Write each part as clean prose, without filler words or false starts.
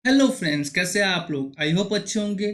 Hello friends, कैसे हैं आप लोग। आई होप अच्छे होंगे।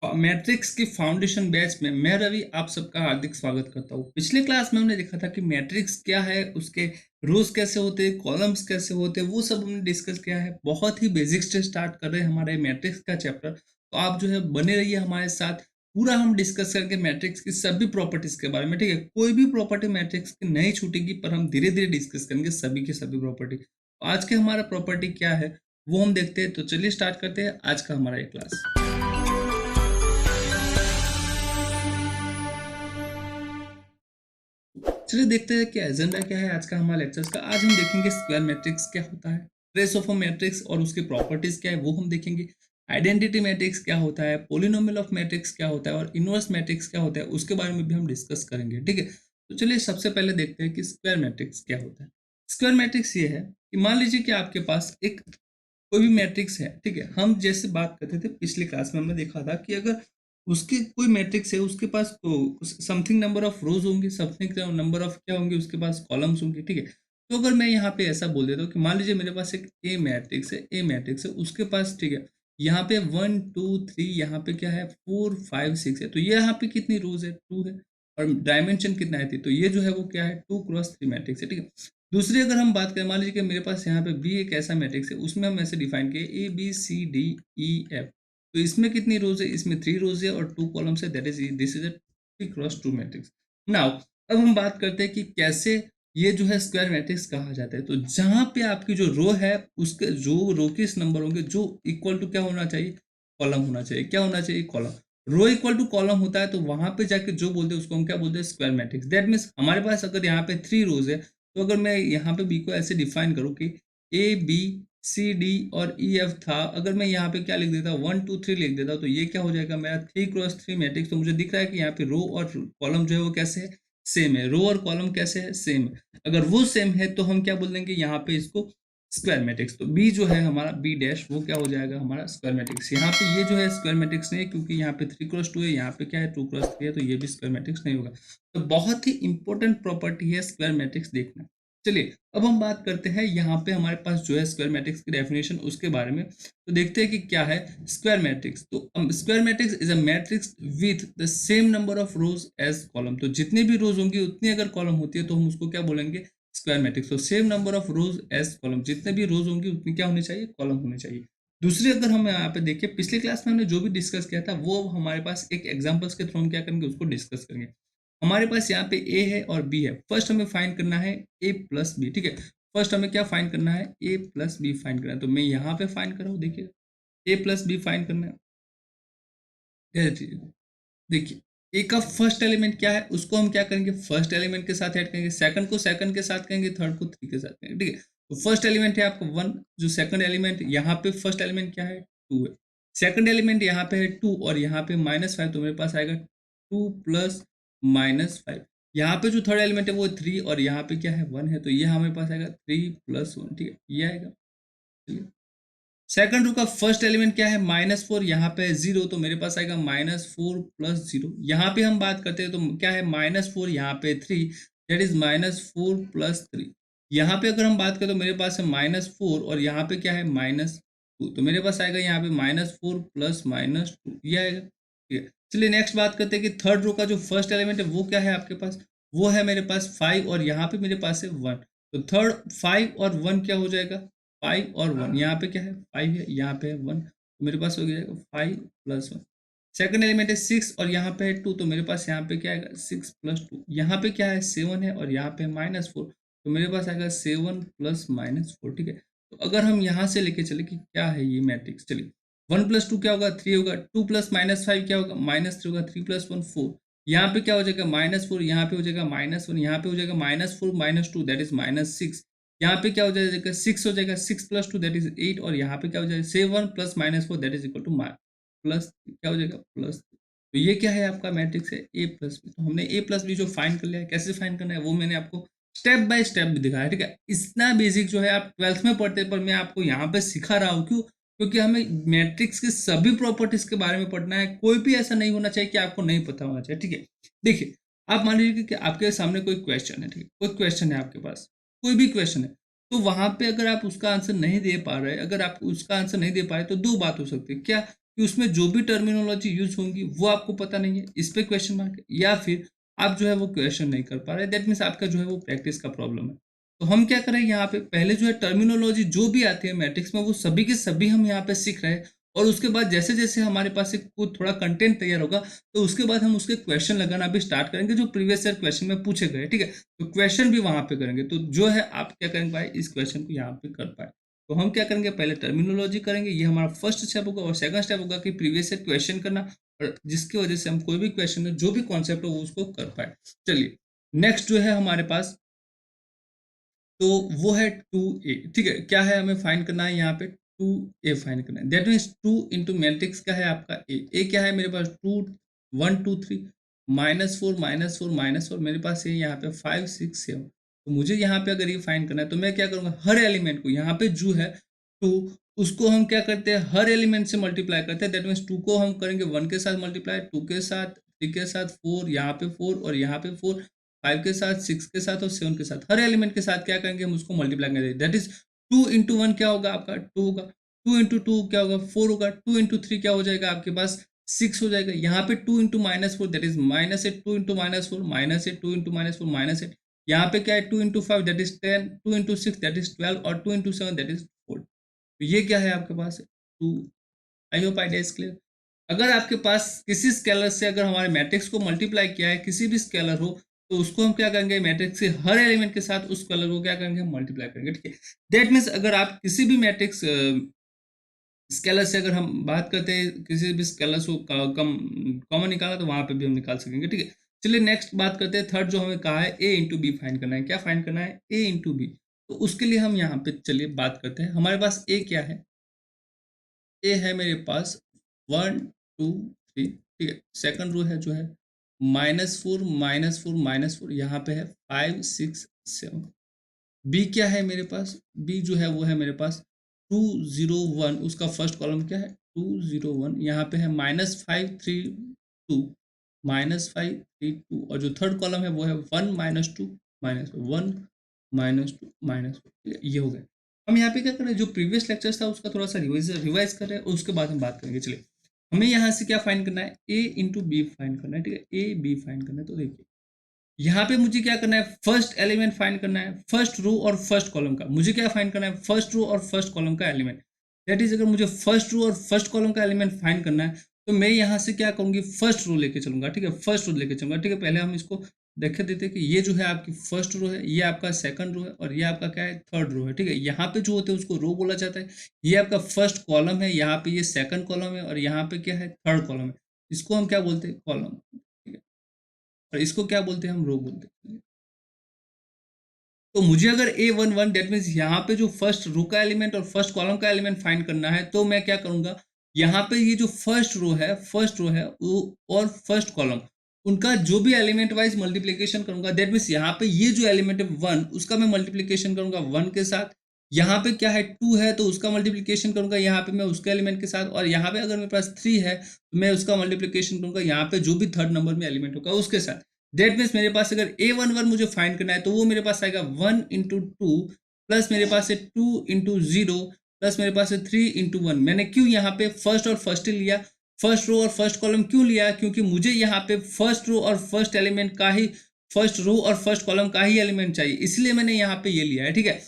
मैट्रिक्स की फाउंडेशन बैच में मैं रवि आप सबका हार्दिक स्वागत करता हूँ। पिछले क्लास में हमने देखा था कि मैट्रिक्स क्या है, उसके रोज कैसे होते हैं, कॉलम्स कैसे होते हैं, वो सब हमने डिस्कस किया है। बहुत ही बेसिक्स से स्टार्ट कर रहे हैं हमारे मैट्रिक्स का चैप्टर। तो आप जो है बने रहिए हमारे साथ। पूरा हम डिस्कस करेंगे मैट्रिक्स की सभी प्रॉपर्टीज के बारे में। ठीक है, कोई भी प्रॉपर्टी मैट्रिक्स की नहीं छूटेगी, पर हम धीरे धीरे डिस्कस करेंगे सभी की सभी प्रॉपर्टी। आज के हमारा प्रॉपर्टी क्या है वो हम देखते हैं। तो चलिए स्टार्ट करते हैं आज का हमारा ये क्लास। चलिए देखते हैं कि एजेंडा क्या है आज का हमारा लेक्चर्स का। आज हम देखेंगे स्क्वायर मैट्रिक्स क्या होता है, ट्रेस ऑफ अ मैट्रिक्स और उसकी प्रॉपर्टीज क्या है वो हम देखेंगे। आइडेंटिटी मैट्रिक्स क्या होता है, पोलिनोमियल ऑफ मैट्रिक्स क्या होता है और इनवर्स मैट्रिक्स क्या होता है, उसके बारे में भी हम डिस्कस करेंगे। ठीक है, तो चलिए सबसे पहले देखते हैं कि स्क्वायर मैट्रिक्स क्या होता है। स्क्वायर मैट्रिक्स ये है कि मान लीजिए कि आपके पास एक कोई भी मैट्रिक्स है। ठीक है, हम जैसे बात करते थे पिछली क्लास में, हमने देखा था कि अगर उसकी कोई मैट्रिक्स है, उसके पास समथिंग नंबर ऑफ रोज होंगे, समथिंग नंबर ऑफ क्या होंगे, उसके पास कॉलम्स होंगे। ठीक है, तो अगर मैं यहाँ पे ऐसा बोल देता हूँ कि मान लीजिए मेरे पास एक ए मैट्रिक्स है, उसके पास ठीक है यहाँ पे 1 2 3, यहाँ पे क्या है 4 5 6 है। तो ये यहाँ पे कितनी रोज है, 2 है। और डायमेंशन कितना है, तो ये जो है वो क्या है 2 × 3 मैट्रिक्स है। ठीक है, दूसरी अगर हम बात करें, मान लीजिए कि मेरे पास यहाँ पे बी एक ऐसा मैट्रिक्स है, उसमें हम ऐसे डिफाइन किए ABCDEF। तो इसमें कितनी रोज है, इसमें 3 रोज है और 2 कॉलम्स है, that is this is a 3 × 2 matrix. Now अब हम बात करते हैं कि कैसे ये जो है स्क्वायर मैट्रिक्स कहा जाता है। तो जहां पे आपकी जो रो है, उसके जो रो के नंबर होंगे जो इक्वल टू क्या होना चाहिए, कॉलम होना चाहिए। क्या होना चाहिए, column. Row equal to column होता है तो वहां पे जाके जो बोलते हैं उसको हम क्या बोलते हैं, स्क्वायर मैट्रिक्स। दैट मीन्स हमारे पास अगर यहाँ पे 3 रोज है, तो अगर मैं यहाँ पे बी को ऐसे डिफाइन करूँ कि ABCD और EF था, अगर मैं यहाँ पे क्या लिख देता हूँ 1 2 3 लिख देता हूँ, तो ये क्या हो जाएगा मेरा 3 × 3 मैट्रिक्स। तो मुझे दिख रहा है कि यहाँ पे रो और कॉलम जो है वो कैसे है, सेम है। रो और कॉलम कैसे है, सेम है। अगर वो सेम है तो हम क्या बोल देंगे यहाँ पे इसको स्क्वायर मैट्रिक्स। तो बी जो है हमारा बी डैश वो क्या हो जाएगा हमारा स्क्वायर मैट्रिक्स। यहाँ पे ये जो है स्क्वायर मैट्रिक्स नहीं है, क्योंकि यहाँ पे 3 × 2 है, यहाँ पे क्या है 2 × 3 है, तो ये भी स्क्वायर मैट्रिक्स नहीं होगा। तो बहुत ही इंपॉर्टेंट प्रॉपर्टी है स्क्वायर मैट्रिक्स देखना। चलिए अब हम बात करते हैं यहाँ पे हमारे पास जो है स्क्वायर मैट्रिक्स की डेफिनेशन उसके बारे में। तो देखते हैं कि क्या है स्क्वायर मैट्रिक्स। तो square matrix is a matrix with the same number of rows as column. तो जितने भी रोज होंगी उतनी अगर कॉलम होती है तो हम उसको क्या बोलेंगे, स्क्वायर मैट्रिक्स। तो same number of rows as column, जितने भी रोज होंगी उतनी क्या होनी चाहिए, कॉलम होनी चाहिए। दूसरी अगर हम यहाँ पे देखिए, पिछले क्लास में हमने जो भी डिस्कस किया था वो हमारे पास एक एग्जांपल्स के थ्रू हम क्या करेंगे, उसको डिस्कस करेंगे। हमारे पास यहाँ पे ए है और बी है। फर्स्ट हमें फाइंड करना है A + B। ठीक है, फर्स्ट हमें क्या फाइंड करना है, A + B फाइंड करना है। तो मैं यहाँ पे फाइंड कर रहा हूँ, देखिए A + B फाइंड करना है। क्या चीज, देखिए ए का फर्स्ट एलिमेंट क्या है, उसको हम क्या करेंगे, फर्स्ट एलिमेंट के साथ ऐड करेंगे, सेकंड को सेकंड के साथ करेंगे, थर्ड को 3 के साथ करेंगे। ठीक है, तो फर्स्ट एलिमेंट है आपका 1, जो सेकंड एलिमेंट यहाँ पे फर्स्ट एलिमेंट क्या है 2 है, सेकंड एलिमेंट यहाँ पे है 2 और यहाँ पे -5, तो मेरे पास आएगा 2 + -5। यहाँ पे जो थर्ड एलिमेंट है वो 3 और यहाँ पे क्या है 1 है, तो ये हमारे पास आएगा 3 + 1। ठीक है, ये आएगा। चलिए सेकंड रो का फर्स्ट एलिमेंट क्या है, -4, यहाँ पे 0, तो मेरे पास आएगा -4 + 0। यहाँ पे हम बात करते हैं तो क्या है -4, यहाँ पे 3, दैट इज -4 + 3। यहाँ पे अगर हम बात करें तो मेरे पास है -4 और यहाँ पे क्या है -2, तो मेरे पास आएगा यहाँ पे -4 + -2, ये आएगा। ठीक है, चलिए नेक्स्ट बात करते हैं कि थर्ड रो का जो फर्स्ट एलिमेंट है वो क्या है आपके पास, वो है मेरे पास 5 और यहाँ पे मेरे पास है 1। तो थर्ड 5 और 1 क्या हो जाएगा, 5 और 1, यहाँ पे क्या है 5 है, यहाँ पे है 1, तो मेरे पास हो गया 5 + 1। सेकंड एलिमेंट है 6 और यहाँ पे है 2, तो मेरे पास यहाँ पे क्या आएगा 6 + 2। यहाँ पे क्या है 7 है और यहाँ पे है -4, तो मेरे पास आएगा 7 + -4। ठीक है, तो अगर हम यहाँ से लेके चले कि क्या है ये मैट्रिक्स, चलिए 1 + 2 क्या होगा 3 होगा, 2 + -5 क्या होगा -3 होगा, 3 + 1 4। यहाँ पे क्या हो जाएगा -4, यहाँ पे हो जाएगा -1, यहाँ पे हो जाएगा -4 -2 दैट इज -6। यहाँ पे क्या हो जाएगा 6 हो जाएगा, 6 + 2 दैट इज 8 और यहाँ पे क्या हो जाएगा 7 + -4 that is equal two plus क्या हो जाएगा प्लस। तो ये क्या है आपका मैट्रिक्स है A + B। तो हमने A + B जो फाइंड कर लिया है, कैसे फाइंड करना है वो मैंने आपको स्टेप बाय स्टेप भी दिखाया है। ठीक है, इतना बेसिक जो है आप 12th में पढ़ते हैं, पर मैं आपको यहाँ पे सिखा रहा हूँ। क्यों, क्योंकि हमें मैट्रिक्स की सभी प्रॉपर्टीज के बारे में पढ़ना है। कोई भी ऐसा नहीं होना चाहिए कि आपको नहीं पता होना चाहिए। ठीक है, देखिए आप मान लीजिए कि आपके सामने कोई क्वेश्चन है। ठीक है, कोई क्वेश्चन है आपके पास, कोई भी क्वेश्चन है। तो वहां पे अगर आप उसका आंसर नहीं दे पा रहे, अगर आप उसका आंसर नहीं दे पा रहे, तो दो बात हो सकती है। क्या कि उसमें जो भी टर्मिनोलॉजी यूज होंगी वो आपको पता नहीं है, इस पे क्वेश्चन मार्क है, या फिर आप जो है वो क्वेश्चन नहीं कर पा रहे, दैट मीन्स आपका जो है वो प्रैक्टिस का प्रॉब्लम है। तो हम क्या करें यहाँ पे, पहले जो है टर्मिनोलॉजी जो भी आती है मैट्रिक्स में वो सभी के सभी हम यहाँ पे सीख रहे हैं, और उसके बाद जैसे जैसे हमारे पास एक कुछ थोड़ा कंटेंट तैयार होगा, तो उसके बाद हम उसके क्वेश्चन लगाना भी स्टार्ट करेंगे जो प्रीवियस ईयर क्वेश्चन में पूछे गए, ठीक है। तो क्वेश्चन भी वहां पे करेंगे, तो जो है आप क्या करेंगे भाई, इस क्वेश्चन को यहाँ पे कर पाए। तो हम क्या करेंगे, पहले टर्मिनोलॉजी करेंगे, ये हमारा फर्स्ट स्टेप होगा, और सेकंड स्टेप होगा कि प्रीवियस ईयर क्वेश्चन करना, और जिसकी वजह से हम कोई भी क्वेश्चन में जो भी कॉन्सेप्ट हो वो उसको कर पाए। चलिए नेक्स्ट जो है हमारे पास, तो वो है 2a, ठीक है। क्या है हमें फाइंड करना है यहाँ पे, 2a फाइंड करना है, दैट मीन्स 2 इंटू मैट्रिक्स का है आपका ए क्या है मेरे पास, 2 1 2 3 -4 -4 -4, मेरे पास है यहाँ पे 5 6 7। तो मुझे यहाँ पे अगर ये फाइंड करना है तो मैं क्या करूँगा, हर एलिमेंट को यहाँ पे जो है 2, उसको हम क्या करते हैं, हर एलिमेंट से मल्टीप्लाई करते हैं, दैट मीन्स 2 को हम करेंगे 1 के साथ मल्टीप्लाई, 2 के साथ, 3 के साथ, 4 यहाँ पे 4 और यहाँ पे 4, 5 के साथ, 6 के साथ और 7 के साथ, हर एलिमेंट के साथ क्या करेंगे हम उसको मल्टीप्लाई करेंगे, दैट इज 2 इंटू 1 क्या होगा आपका 2 होगा, 2 इंटू 2 क्या होगा 4 होगा, 2 इंटू 3 क्या हो जाएगा आपके पास 6 हो जाएगा, यहाँ पे 2 into -4 that is -8, 2 into -4 -8, 2 into -4 -8, यहाँ पे क्या है 2 into 5 that is 10, 2 into 6 that is 12 और 2 इंटू 7 दैट इज 4। तो ये क्या है आपके पास 2। आई होप आइडिया इज क्लियर। अगर आपके पास किसी स्केलर से अगर हमारे मैट्रिक्स को मल्टीप्लाई किया है, किसी भी स्केलर हो, तो उसको हम क्या करेंगे, मैट्रिक्स से हर एलिमेंट के साथ उस स्केलर को क्या करेंगे, हम मल्टीप्लाई करेंगे, ठीक है। दैट मीन्स अगर आप किसी भी मैट्रिक्स स्केलर से अगर हम बात करते हैं, किसी भी स्केलर को कम कॉमन निकाला तो वहां पे भी हम निकाल सकेंगे, ठीक है। चलिए नेक्स्ट बात करते हैं, थर्ड जो हमें कहा है ए इंटू बी फाइंड करना है, क्या फाइंड करना है, ए इंटू बी। तो उसके लिए हम यहाँ पे चलिए बात करते हैं, हमारे पास ए क्या है, ए है मेरे पास 1 2 3, ठीक है। सेकंड रो है जो है -4 -4 -4, यहाँ पे है 5 6 7। बी क्या है मेरे पास, बी जो है वो है मेरे पास 2 0 1, उसका फर्स्ट कॉलम क्या है 2 0 1, यहाँ पे है -5 3 2, -5 3 2, और जो थर्ड कॉलम है वो है 1 -2 -1 -2 -4, ये हो गया। हम यहाँ पे क्या कर रहे हैं, जो प्रीवियस लेक्चर्स था उसका थोड़ा सा रिवाइज कर रहे हैं, और उसके बाद हम बात करेंगे। चलिए हमें यहाँ से क्या फाइंड करना है, ए इंटू बी फाइंड करना है, ठीक है, ए बी फाइंड करना है। तो देखिए यहाँ पे मुझे क्या करना है, फर्स्ट एलिमेंट फाइंड करना है, फर्स्ट रो और फर्स्ट कॉलम का मुझे क्या फाइंड करना है, फर्स्ट रो और फर्स्ट कॉलम का एलिमेंट। दैट इज अगर मुझे फर्स्ट रो और फर्स्ट कॉलम का एलिमेंट फाइंड करना है, तो मैं यहाँ से क्या करूँगी, फर्स्ट रो लेके चलूंगा, ठीक है, फर्स्ट रो लेके चलूंगा, ठीक है। पहले हम इसको देख देते कि ये जो है आपकी फर्स्ट रो है, ये आपका सेकंड रो है, और ये आपका क्या है थर्ड रो है, ठीक है। यहाँ पे जो होते हैं उसको रो बोला जाता है। ये आपका फर्स्ट कॉलम है, यहाँ पे ये सेकंड कॉलम है, और यहाँ पे क्या है थर्ड कॉलम है, इसको हम क्या बोलते हैं, कॉलम, ठीक है। और इसको क्या बोलते हैं, हम रो बोलते हैं। तो मुझे अगर A11 डेट मीन्स यहाँ पे जो फर्स्ट रो का एलिमेंट और फर्स्ट कॉलम का एलिमेंट फाइंड करना है, तो मैं क्या करूंगा, यहाँ पे ये जो फर्स्ट रो है वो और फर्स्ट कॉलम, उनका जो भी एलिमेंट वाइज मल्टीप्लीकेशन करूंगा, दैट मीन्स यहाँ पे ये जो एलिमेंट है 1, उसका मैं मल्टीप्लीकेशन करूंगा 1 के साथ। यहाँ पे क्या है 2 है, तो उसका मल्टीप्लीकेशन करूंगा यहाँ पे मैं उसके एलिमेंट के साथ, और यहाँ पे अगर मेरे पास 3 है तो मैं उसका मल्टीप्लीकेशन करूंगा यहाँ पे जो भी थर्ड नंबर में एलिमेंट होगा उसके साथ। दैट मीन्स मेरे पास अगर A11 मुझे फाइंड करना है, तो वो मेरे पास आएगा 1 इंटू 2, प्लस मेरे पास है 2 इंटू 0, प्लस मेरे पास है 3 इंटू 1। मैंने क्यों यहाँ पे फर्स्ट और फर्स्ट लिया, फर्स्ट रो और फर्स्ट कॉलम क्यों लिया, क्योंकि मुझे यहाँ पे फर्स्ट रो और फर्स्ट एलिमेंट का ही, फर्स्ट रो और फर्स्ट कॉलम का ही एलिमेंट चाहिए, इसलिए मैंने यहाँ पे ये लिया है, ठीक है।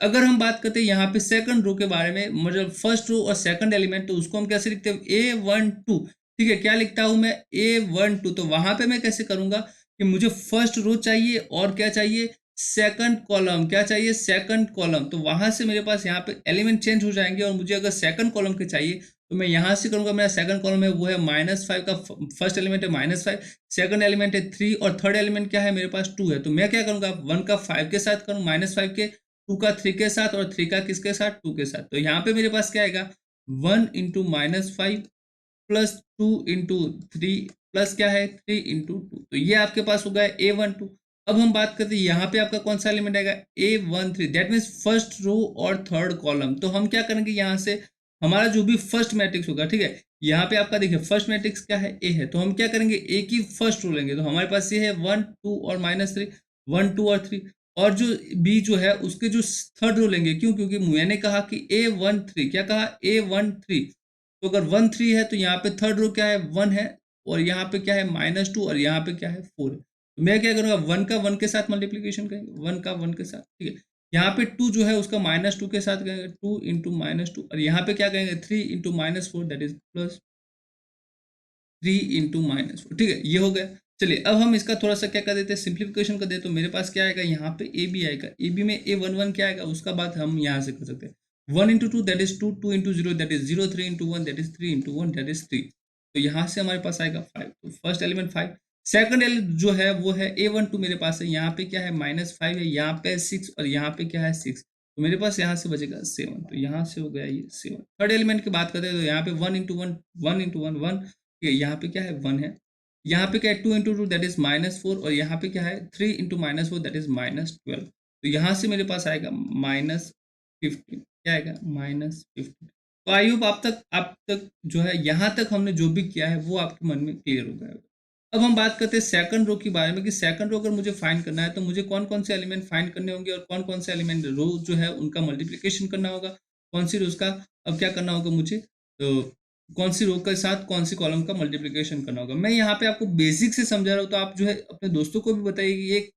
अगर हम बात करते हैं यहाँ पे सेकंड रो के बारे में, मतलब फर्स्ट रो और सेकंड एलिमेंट, तो उसको हम कैसे लिखते हैं, A12, ठीक है। क्या लिखता हूं मैं, A12। तो वहां पे मैं कैसे करूंगा कि मुझे फर्स्ट रो चाहिए और क्या चाहिए, सेकंड कॉलम, क्या चाहिए, सेकंड कॉलम। तो वहां से मेरे पास यहाँ पे एलिमेंट चेंज हो जाएंगे, और मुझे अगर सेकंड कॉलम के चाहिए तो मैं यहाँ से करूंगा, मेरा सेकंड कॉलम है वो है -5 का, फर्स्ट एलिमेंट है -5, सेकंड एलिमेंट है 3, और थर्ड एलिमेंट क्या है मेरे पास 2 है। तो मैं क्या करूंगा, 1 का 5 के साथ करूँ, -5 के, 2 का 3 के साथ, और 3 का किसके साथ, 2 के साथ। तो यहाँ पे मेरे पास क्या आएगा, 1 इंटू -5 प्लस 2 इंटू 3 प्लस क्या है 3 इंटू 2। तो ये आपके पास हो गया A12। अब हम बात करते हैं यहाँ पे आपका कौन सा एलिमेंट आएगा, A13, that means first row और थर्ड कॉलम। तो हम क्या करेंगे, यहाँ से हमारा जो भी फर्स्ट मैट्रिक्स होगा, ठीक है, यहाँ पे आपका देखिए फर्स्ट मैट्रिक्स क्या है, ए है, तो हम क्या करेंगे, ए की फर्स्ट रो लेंगे। तो हमारे पास ये है 1 2 और -3, 1 2 और 3। और जो बी जो है उसके जो थर्ड रो लेंगे, क्यों? क्योंकि मैंने कहा कि A13, क्या कहा? A13, तो अगर 13 है तो यहाँ पे थर्ड रो क्या है? 1 है, और यहाँ पे क्या है? -2, और यहाँ पे क्या है? 4 है। तो मैं क्या करूँगा? 1 का 1 के साथ मल्टीप्लीकेशन करेंगे, 1 का 1 के साथ, ठीक है। यहाँ पे 2 जो है उसका -2 के साथ करेंगे, 2 इंटू -2, और यहाँ पे क्या करेंगे? 3 into -4, that is plus 3 into -4, ठीक है, ये हो गया। चलिए अब हम इसका थोड़ा सा क्या कर देते हैं? सिंप्लीफिकेशन कर देते, तो मेरे पास क्या आएगा? यहाँ पे ए बी आएगा, ए बी में A11 क्या आएगा? उसका बात हम यहाँ से कर सकते हैं। 1 into 2 that is 2, 2 into 0 that is 0, 3 into 1 that is 3 into 1 that is 3। तो यहाँ से हमारे पास आएगा 5, तो फर्स्ट एलिमेंट 5। सेकंड एलिमेंट जो है वो है A12, मेरे पास है, यहाँ पे क्या है? -5 है, यहाँ पे 6, और यहाँ पे क्या है? 6, तो मेरे पास यहाँ से बचेगा 7, तो यहाँ से हो गया ये 7। थर्ड एलिमेंट की बात करते हैं तो यहाँ पे 1 इंटू 1, 1 इंटू 1 1, यहाँ पे क्या है? 1 है, यहाँ पे क्या है? 2 इंटू 2 दैट इज -4, और यहाँ पे क्या है? 3 इंटू -4 दैट इज -12, तो यहाँ से मेरे पास आएगा -15, क्या आएगा? -15। तो आई होप आप तक जो है यहाँ तक हमने जो भी किया है वो आपके मन में क्लियर हो गया होगा। अब हम बात करते हैं सेकंड रो के बारे में, कि सेकंड रो अगर मुझे फाइंड करना है तो मुझे कौन कौन से एलिमेंट फाइंड करने होंगे, और कौन कौन से एलिमेंट रो जो है उनका मल्टीप्लीकेशन करना होगा, कौन सी रोज का अब क्या करना होगा मुझे, तो कौन सी रो के साथ कौन सी कॉलम का मल्टीप्लीकेशन करना होगा। मैं यहाँ पे आपको बेसिक से समझा रहा हूँ, तो आप जो है अपने दोस्तों को भी बताइए कि एक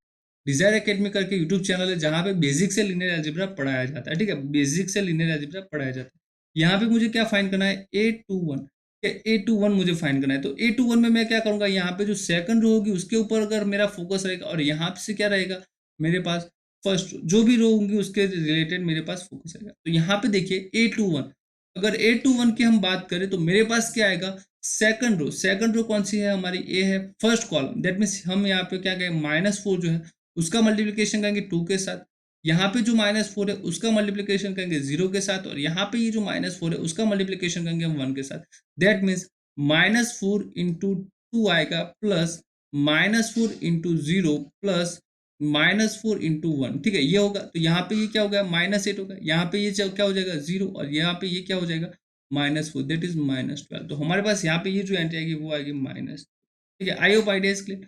डिजायर एकेडमी करके यूट्यूब चैनल है जहाँ पे बेसिक से लीनियर अलजेब्रा पढ़ाया जाता है, ठीक है, बेसिक से लीनियर अलजेब्रा पढ़ाया जाता है। यहाँ पे मुझे क्या फाइंड करना है? A21, A21 मुझे फाइंड करना है, तो A21 में मैं क्या करूंगा? यहाँ पे जो सेकंड रो होगी उसके ऊपर अगर मेरा फोकस रहेगा, और यहाँ से क्या रहेगा मेरे पास? फर्स्ट जो भी रो होंगी उसके रिलेटेड मेरे पास फोकस रहेगा। तो यहाँ पे देखिए A21, अगर A21 की हम बात करें तो मेरे पास क्या आएगा? सेकंड रो, सेकंड रो कौन सी है हमारी? ए है, फर्स्ट कॉलम, दैट मीन्स हम यहाँ पे क्या कहें? -4 जो है उसका मल्टीप्लीकेशन करेंगे 2 के साथ, यहाँ पे जो -4 है उसका मल्टीप्लीकेशन करेंगे 0 के साथ, और यहाँ पे ये जो -4 है उसका मल्टीप्लीकेशन करेंगे हम 1 के साथ। दैट मीन्स -4 इंटू 2 आएगा, प्लस -4 इंटू 0, प्लस -4 इंटू 1, ठीक है, ये होगा। तो यहाँ पे ये क्या हो गया? -8 होगा, यहाँ पे ये क्या हो जाएगा? 0, और यहाँ पे ये क्या हो जाएगा? -4, दैट इज -12। तो हमारे पास यहाँ पे ये जो एंट्री आएगी वो आएगी माइनस, ठीक है। I hope idea is clear.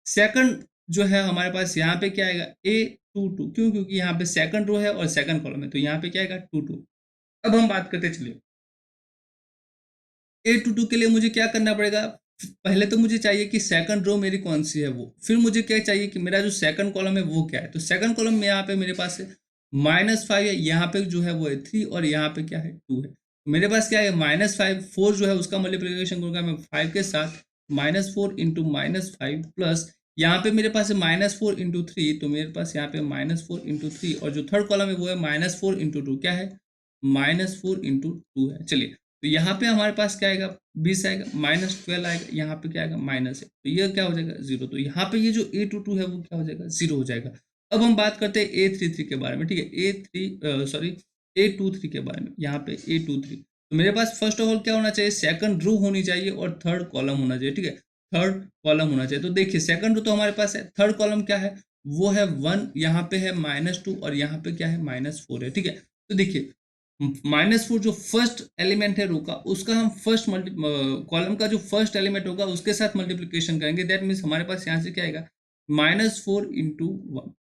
Second जो है हमारे पास यहाँ पे क्या आएगा? A22, क्यों? क्योंकि यहाँ पे सेकंड रो है और सेकंड कॉलम है, तो यहाँ पे क्या आएगा? 22। अब हम बात करते चलिए A22 के लिए मुझे क्या करना पड़ेगा? पहले तो मुझे चाहिए कि सेकंड रो मेरी कौन सी है वो, फिर मुझे क्या चाहिए कि मेरा जो सेकंड कॉलम है वो क्या है। तो सेकंड कॉलम में यहाँ पे मेरे पास है -5 है, यहाँ पे जो है वो है 3, और यहाँ पे क्या है? 2 है। मेरे पास क्या है? -5, 4 जो है उसका मल्टीप्लीकेशन करूंगा मैं 5 के साथ, -4 इंटू -5, प्लस यहाँ पे मेरे पास है -4 इंटू 3, तो मेरे पास यहाँ पे -4 इंटू 3, और जो थर्ड कॉलम है वो है -4 इंटू 2, क्या है? -4 इंटू 2 है। चलिए, तो यहाँ पे हमारे पास क्या आएगा? 20 आएगा, -12 आएगा, यहाँ पे क्या आएगा? माइनस है, तो ये क्या हो जाएगा? 0। तो यहाँ पे ये जो A22 है वो क्या हो जाएगा? 0 हो जाएगा। अब हम बात करते हैं A33 के बारे में, ठीक है, A23 के बारे में। यहाँ पे A23, तो मेरे पास फर्स्ट ऑफ ऑल क्या होना चाहिए? सेकंड रो होनी चाहिए और थर्ड कॉलम होना चाहिए, ठीक है, थर्ड कॉलम होना चाहिए। तो देखिए सेकंड रो तो हमारे पास है, थर्ड कॉलम क्या है? वो है 1, यहाँ पे है -2, और यहाँ पे क्या है? -4 है, ठीक है। तो देखिए -4 जो फर्स्ट एलिमेंट है रो का, उसका हम फर्स्ट कॉलम का जो फर्स्ट एलिमेंट होगा उसके साथ मल्टीप्लीकेशन करेंगे, दैट मीन्स हमारे पास यहाँ से क्या आएगा? -4 इंटू 1।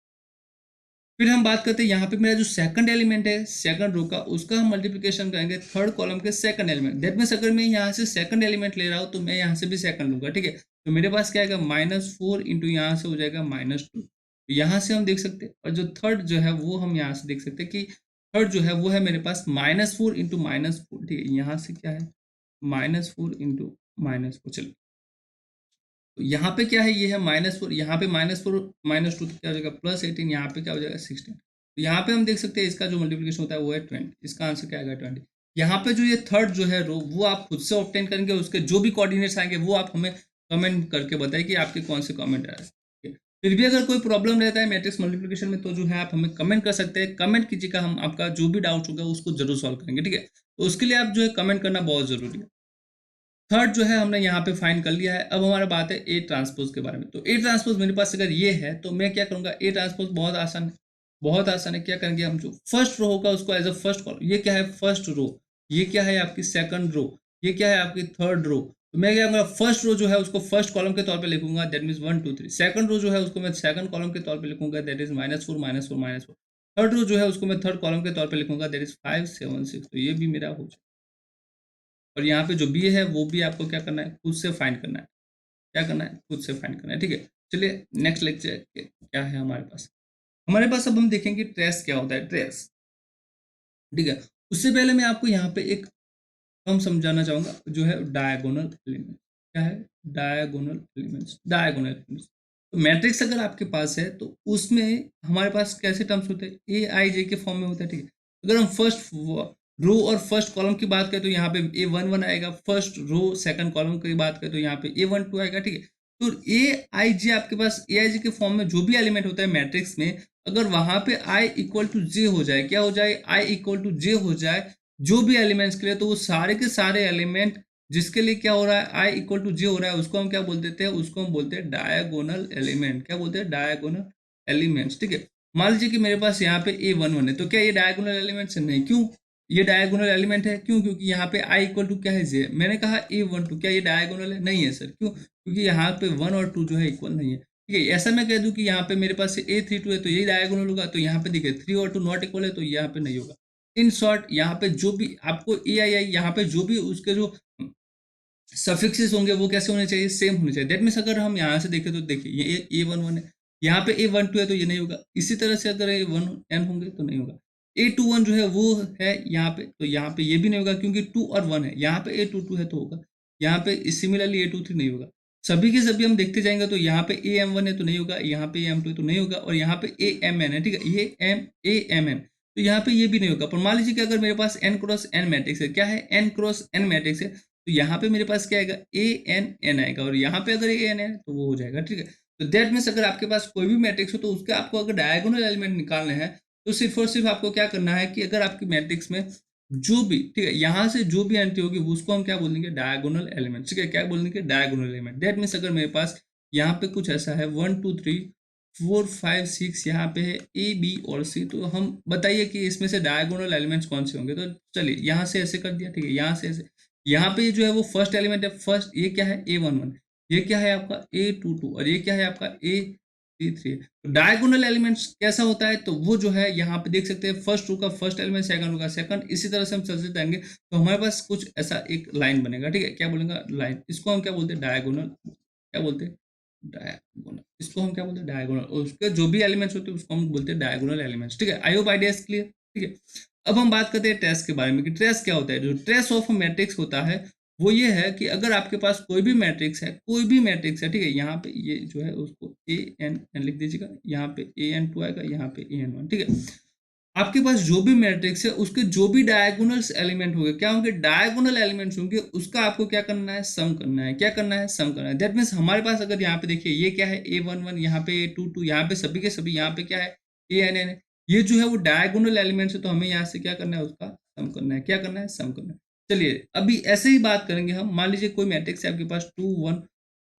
फिर हम बात करते हैं यहाँ पे मेरा जो सेकंड एलिमेंट है सेकंड रो का, उसका हम मल्टीप्लीकेशन करेंगे थर्ड कॉलम के सेकंड एलिमेंट, दैट मीन्स अगर मैं यहाँ से सेकंड एलिमेंट ले रहा हूँ तो मैं यहाँ से भी सेकंड लूंगा, ठीक है। तो मेरे पास क्या आएगा? -4 इंटू यहाँ से हो जाएगा -2, यहाँ से हम देख सकते हैं। और जो थर्ड जो है वो हम यहाँ से देख सकते हैं कि थर्ड जो है वो है मेरे पास -4 इंटू -4, ठीक है, यहाँ से क्या है? -4 इंटू -4। चलिए, तो यहाँ पे क्या है? ये है -4, यहाँ पे -4 -2 तो क्या हो जाएगा? +18, यहाँ पे क्या हो जाएगा? 16। तो यहाँ पे हम देख सकते हैं इसका जो मल्टीप्लिकेशन होता है वो है 20, इसका आंसर क्या आएगा? 20। यहाँ पे जो ये थर्ड जो है रो वो आप खुद से ऑब्टेन करेंगे, उसके जो भी कोऑर्डिनेट्स आएंगे वो आप हमें कमेंट करके बताइए कि आपके कौन से कमेंट आ रहे हैं। फिर भी अगर कोई प्रॉब्लम रहता है मैट्रिक्स मल्टीप्लिकेशन में तो जो है आप हमें कमेंट कर सकते हैं, कमेंट कीजिएगा, हम आपका जो भी डाउट होगा उसको जरूर सॉल्व करेंगे, ठीक है। तो उसके लिए आप जो है कमेंट करना बहुत जरूरी है। थर्ड जो है हमने यहाँ पे फाइंड कर लिया है। अब हमारा बात है ए ट्रांसपोज के बारे में। तो ए ट्रांसपोज मेरे पास अगर ये है तो मैं क्या करूंगा? ए ट्रांसपोज बहुत आसान है, बहुत आसान है। क्या करेंगे हम? जो फर्स्ट रो होगा उसको एज अ फर्स्ट कॉलम, ये क्या है? First row. ये क्या है? आपकी सेकंड रो। ये क्या है? आपकी थर्ड रो। तो मैं क्या करूँगा, फर्स्ट रो जो है उसको फर्स्ट कॉलम के तौर पे लिखूंगा, दैट मीन्स 1 2 3। सेकंड रो जो है उसको मैं सेकंड कॉलम के तौर पे लिखूंगा, दैट इज -4 -4 -4। थर्ड रो जो है उसको मैं थर्ड कॉलम के तौर पे लिखूंगा, दैट इज 5 7 6। तो ये भी मेरा हो जाए। और यहाँ पे जो बी है वो भी आपको क्या करना है, खुद से फाइंड करना है। क्या करना है, खुद से फाइंड करना है, ठीक है। चलिए नेक्स्ट लेक्चर क्या है हमारे पास। हमारे पास अब हम देखेंगे ट्रेस क्या होता है, ट्रेस, ठीक है। उससे पहले मैं आपको यहाँ पे एक हम समझाना चाहूंगा जो है डायगोनल एलिमेंट। क्या है, डायगोनल एलिमेंट्स, डायगोनल एलिमेंट्स। तो मैट्रिक्स अगर आपके पास है तो उसमें हमारे पास कैसे टर्म्स होते हैं, ए आई जे के फॉर्म में होता है, ठीक है। अगर हम फर्स्ट रो और फर्स्ट कॉलम की बात करें तो यहाँ पे ए वन वन आएगा, फर्स्ट रो सेकंड कॉलम की बात करें तो यहाँ पे ए वन टू आएगा, ठीक है। तो ए आई जे आपके पास ए आई जे के फॉर्म में जो भी एलिमेंट होता है मैट्रिक्स में, अगर वहां पे आई इक्वल टू जे हो जाए, क्या हो जाए, आई इक्वल टू जे हो जाए जो भी एलिमेंट्स के लिए, तो वो सारे के सारे एलिमेंट जिसके लिए क्या हो रहा है, आई इक्वल टू जे हो रहा है, उसको हम क्या बोल देते हैं, उसको हम बोलते हैं डायगोनल एलिमेंट। क्या बोलते हैं, डायगोनल एलिमेंट्स, ठीक है। मान लीजिए कि मेरे पास यहाँ पे ए वन वन है, तो क्या ये डायगोनल एलिमेंट्स है, नहीं। क्यों, ये डायगोनल एलिमेंट है, क्यों, क्योंकि यहाँ पे आई इक्वल टू क्या है, जे। मैंने कहा ए वन टू, क्या ये डायगोनल है, नहीं है सर। क्यों, क्योंकि यहाँ पे वन और टू जो है इक्वल नहीं है, ठीक है। ऐसा मैं कह दूं कि यहाँ पे मेरे पास ए थ्री टू है तो यही डायगोनल होगा, तो यहाँ पे देखिए थ्री और टू नॉट इक्वल है तो यहाँ पे नहीं होगा। इन शॉर्ट यहाँ पे जो भी आपको ए आई आई यहाँ पे जो भी उसके जो सफिक्सेस होंगे वो कैसे होने चाहिए, सेम होने चाहिए। दैट मीन्स अगर हम यहाँ से देखें तो देखिए ये ए वन वन है, यहाँ पे ए वन टू है तो ये नहीं होगा। इसी तरह से अगर ए वन एन होंगे तो नहीं होगा। ए टू वन जो है वो है यहाँ पे, तो यहाँ पे ये भी नहीं होगा क्योंकि टू और वन है। यहाँ पे ए टू टू है तो होगा, यहाँ पे सिमिलरली ए टू थ्री नहीं होगा। सभी के सभी हम देखते जाएंगे तो यहाँ पे ए एम वन है तो नहीं होगा, यहाँ पे ए एम टू है तो नहीं होगा, और यहाँ पे ए एम एन है, ठीक है, ये एम ए एम एन, तो यहाँ पे ये भी नहीं होगा। पर मान लीजिए कि अगर मेरे पास एन क्रॉस एन मैट्रिक्स है, क्या है, एन क्रॉस एन मैट्रिक्स है, तो यहाँ पे मेरे पास क्या आएगा, ए एन एन आएगा, और यहाँ पे अगर ए एन है तो वो हो जाएगा, ठीक है। तो दैट मीन्स अगर आपके पास कोई भी मैट्रिक्स हो तो उसके आपको अगर डायगोनल एलिमेंट निकालने हैं तो सिर्फ और सिर्फ आपको क्या करना है कि अगर आपकी मैट्रिक्स में जो भी, ठीक है, यहाँ से जो भी एंट्री होगी उसको हम क्या बोलेंगे, डायगोनल एलिमेंट, ठीक है। क्या बोलेंगे, डायगोनल एलिमेंट। दैट मीन्स अगर मेरे पास यहाँ पे कुछ ऐसा है 1 2 3 4 5 6, यहाँ पे है ए बी और सी, तो हम बताइए कि इसमें से डायगोनल एलिमेंट्स कौन से होंगे। तो चलिए यहाँ से ऐसे कर दिया, ठीक है, यहाँ से ऐसे। यहाँ पे जो है वो फर्स्ट एलिमेंट है, फर्स्ट ये क्या है, ए वन वन, ये क्या है आपका ए टू टू, और ये क्या है आपका ए थ्री थ्री। तो डायगोनल एलिमेंट्स कैसा होता है, तो वो जो है यहाँ पे देख सकते हैं, फर्स्ट रो का फर्स्ट एलिमेंट, सेकंड रो का सेकंड, इसी तरह से हम चलते जाएंगे तो हमारे पास कुछ ऐसा एक लाइन बनेगा, ठीक है। क्या बोलेगा, लाइन, इसको हम क्या बोलते हैं, डायगोनल। क्या बोलते हैं, डायगोनल, इसको हम क्या बोलते हैं, डायगोनल। और उसके जो भी एलिमेंट्स होते हैं उसको हम बोलते हैं डायगोनल एलिमेंट्स, ठीक है। I hope idea is clear, ठीक है। अब हम बात करते हैं ट्रेस के बारे में कि ट्रेस क्या होता है। जो ट्रेस ऑफ मैट्रिक्स होता है वो ये है कि अगर आपके पास कोई भी मैट्रिक्स है, कोई भी मैट्रिक्स है, ठीक है, यहाँ पे ये जो है उसको ए एन एन लिख दीजिएगा, यहाँ पे ए एन टू आएगा, यहाँ पे ए एन वन, ठीक है। आपके पास जो भी मैट्रिक्स है उसके जो भी डायगोनल्स एलिमेंट होंगे, क्या होंगे, डायगोनल एलिमेंट्स होंगे, उसका आपको क्या करना है, सम करना है। क्या करना है, सम करना है। दैट मीन्स हमारे पास अगर यहाँ पे देखिए ये क्या है, ए वन वन, यहाँ पे ए टू टू, यहाँ पे सभी के सभी, यहाँ पे क्या है, ए एन एन है, ये जो है वो डायगोनल एलिमेंट्स है, तो हमें यहाँ से क्या करना है, उसका सम करना है। क्या करना है, सम करना है। चलिए अभी ऐसे ही बात करेंगे हम। मान लीजिए कोई मैट्रिक्स है आपके पास 2 1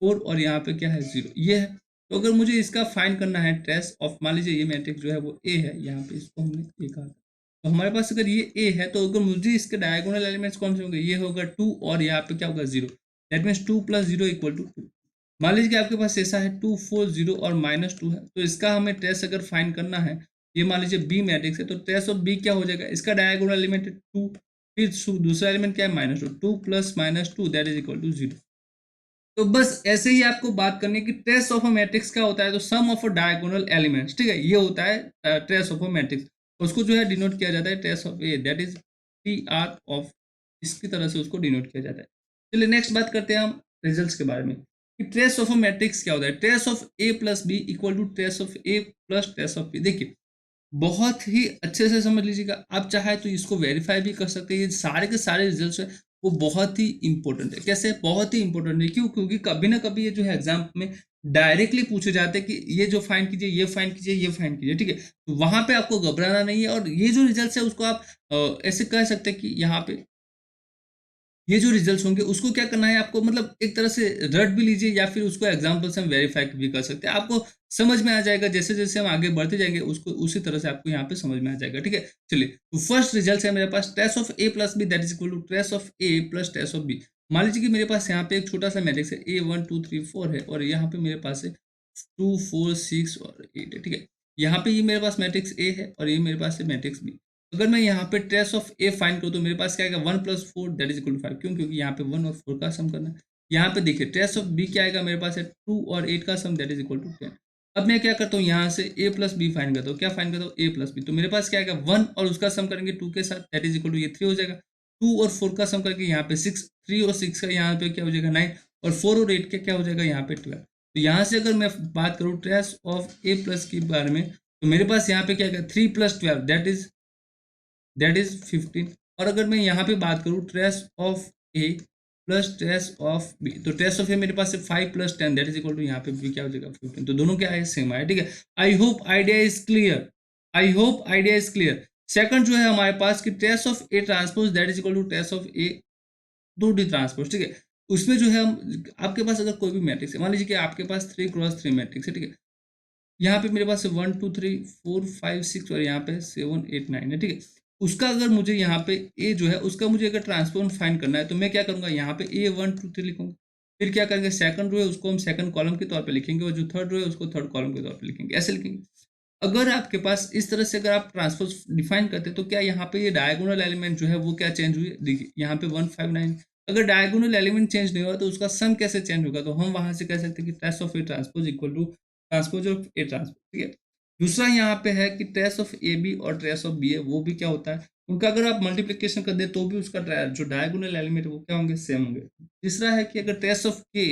4 और यहाँ पे क्या है, 0, ये है। तो अगर मुझे इसका फाइंड करना है ट्रेस ऑफ, मान लीजिए ये मैट्रिक्स जो है वो ए है, यहाँ पे इसको हमने ए कहा, तो हमारे पास अगर ये ए है तो अगर मुझे इसके डायगोनल एलिमेंट्स कौन से होंगे, ये होगा 2 और यहाँ पे क्या होगा, 0। That means 2 + 0 = 2। मान लीजिए कि आपके पास ऐसा है 2 4 0 और -2 है, तो इसका हमें ट्रेस अगर फाइंड करना है, ये मान लीजिए बी मैट्रिक्स है, तो ट्रेस ऑफ बी क्या हो जाएगा, इसका डायगोनल एलिमेंट है 2, फिर दूसरा एलिमेंट क्या है, -2, 2 + -2 दैट इज इक्वल टू 0। तो बस ऐसे ही आपको बात करनी है कि ट्रेस ऑफ अ मैट्रिक्स क्या होता है, तो सम ऑफ अ डायगोनल एलिमेंट्स, ठीक है, ये होता है ट्रेस ऑफ अ मैट्रिक्स। उसको जो है डिनोट किया जाता है trace of A, that is T R of, इसकी तरह से उसको डिनोट किया जाता है। चलिए नेक्स्ट बात करते हैं हम रिजल्ट्स के बारे में कि ट्रेस ऑफ अ मैट्रिक्स क्या होता है। Trace of A plus B equal to trace of A plus trace of B. देखिए बहुत ही अच्छे से समझ लीजिएगा, आप चाहे तो इसको वेरीफाई भी कर सकते हैं। ये सारे के सारे रिजल्ट्स है वो बहुत ही इंपॉर्टेंट है। कैसे, बहुत ही इंपॉर्टेंट है, क्यों, क्योंकि कभी ना कभी ये जो है एग्जाम में डायरेक्टली पूछे जाते हैं कि ये जो फाइंड कीजिए, ये फाइंड कीजिए, ये फाइंड कीजिए, ठीक है। तो वहां पे आपको घबराना नहीं है, और ये जो रिजल्ट है उसको आप ऐसे कह सकते हैं कि यहाँ पे ये जो रिजल्ट्स होंगे उसको क्या करना है आपको, मतलब एक तरह से रट भी लीजिए या फिर उसको एग्जाम्पल से हम वेरीफाई भी कर सकते हैं। आपको समझ में आ जाएगा, जैसे जैसे हम आगे बढ़ते जाएंगे उसको उसी तरह से आपको यहाँ पे समझ में आ जाएगा, ठीक है। चलिए तो फर्स्ट रिजल्ट है मेरे पास trace of A plus B that is equal to trace of A plus trace of B. मान लीजिए कि मेरे पास यहाँ पे एक छोटा सा मैट्रिक्स है A 1 2 3 4 है और यहाँ पे मेरे पास है 2 4 6 और 8 है, ठीक है। यहाँ पे ये मेरे पास मैट्रिक्स ए है और ये मेरे पास है मैट्रिक्स बी। अगर मैं यहाँ पे ट्रेस ऑफ ए फाइंड करूँ तो मेरे पास क्या आएगा 1 + 4 दैट इज इक्वल टू 5। क्यों? क्योंकि यहाँ पे 1 और 4 का सम करना है। यहाँ पे देखिए ट्रेस ऑफ बी क्या आएगा, मेरे पास है 2 और 8 का सम दैट इज इक्वल टू 10। अब मैं क्या करता हूँ, यहाँ से a प्लस बी फाइंड करता हूँ। क्या फाइंड करता हूँ? a plus B. तो मेरे पास क्या आएगा 1 और उसका सम करेंगे 2 के साथ दैट इज इक्वल टू ये 3 हो जाएगा। 2 और 4 का सम करके यहाँ पे 6, 3 और 6 का यहाँ पे क्या हो जाएगा 9 और 4 और 8 का क्या हो जाएगा यहाँ पे 12। तो यहाँ से अगर मैं बात करूँ ट्रेस ऑफ a प्लस के बारे में तो मेरे पास यहाँ पे क्या है 3 + 12 दैट इज 15। और अगर मैं यहाँ पे बात करूँ trace of A plus trace of B तो ट्रेस ऑफ ए मेरे पास है 5 + 10 दैट इज इक्वल टू यहाँ पे बी क्या हो जाएगा 15। तो दोनों क्या है सेम आया, ठीक है। I hope idea is clear. I hope idea is clear. Second जो है हमारे पास कि trace of A transpose that is equal to trace of A 2D transpose, ठीक है। उसमें जो है हम आपके पास अगर कोई भी मैट्रिक्स है, मान लीजिए कि आपके पास 3 × 3 मैट्रिक्स है, ठीक है। यहाँ पे मेरे पास 1 2 3 4 5 6 और यहाँ पे 7 8 9 है, ठीक है। उसका अगर मुझे यहाँ पे ए जो है उसका मुझे अगर ट्रांसफॉर्म फाइंड करना है तो मैं क्या करूँगा, यहाँ पे A 1 2 3 लिखूंगा। फिर क्या करेंगे, सेकंड रो है उसको हम सेकंड कॉलम के तौर पे लिखेंगे और जो थर्ड रो है उसको थर्ड कॉलम के तौर पे लिखेंगे, ऐसे लिखेंगे। अगर आपके पास इस तरह से अगर आप ट्रांसफर डिफाइन करते हैं तो क्या यहाँ पे ये डायगोनल एलिमेंट जो है वो क्या चेंज हुई, देखिए यहाँ पे 1 5 9। अगर डायगोनल एलिमेंट चेंज नहीं हुआ तो उसका सम कैसे चेंज होगा, तो हम वहां से कह सकते हैं कि trace of A transpose equal to transpose of A transpose, ठीक है। दूसरा यहाँ पे है कि ट्रेस ऑफ ए बी और ट्रेस ऑफ बी है वो भी क्या होता है, उनका अगर आप मल्टीप्लीकेशन कर दे तो भी उसका जो डायगोनल एलिमेंट है वो क्या होंगे, सेम होंगे। तीसरा है कि अगर ट्रेस ऑफ के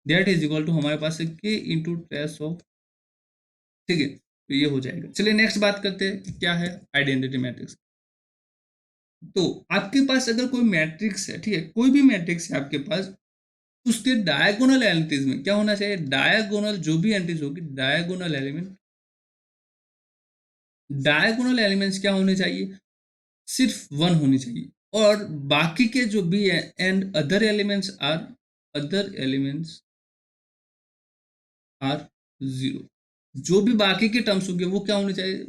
दैट इज इक्वल टू हमारे पास है के इंटू ट्रेस ऑफ, ठीक है। तो ये हो जाएगा। चलिए नेक्स्ट बात करते हैं कि क्या है आइडेंटिटी मैट्रिक्स। तो आपके पास अगर कोई मैट्रिक्स है, ठीक है, कोई भी मैट्रिक्स है आपके पास, उसके डायगोनल एंट्रीज में क्या होना चाहिए, डायगोनल जो भी एंट्रीज होगी डायगोनल एलिमेंट, डायगोनल एलिमेंट्स क्या होने चाहिए, सिर्फ 1 होनी चाहिए। और बाकी के जो भी है एंड अदर एलिमेंट्स आर 0। जो भी बाकी के टर्म्स होंगे वो क्या होने चाहिए,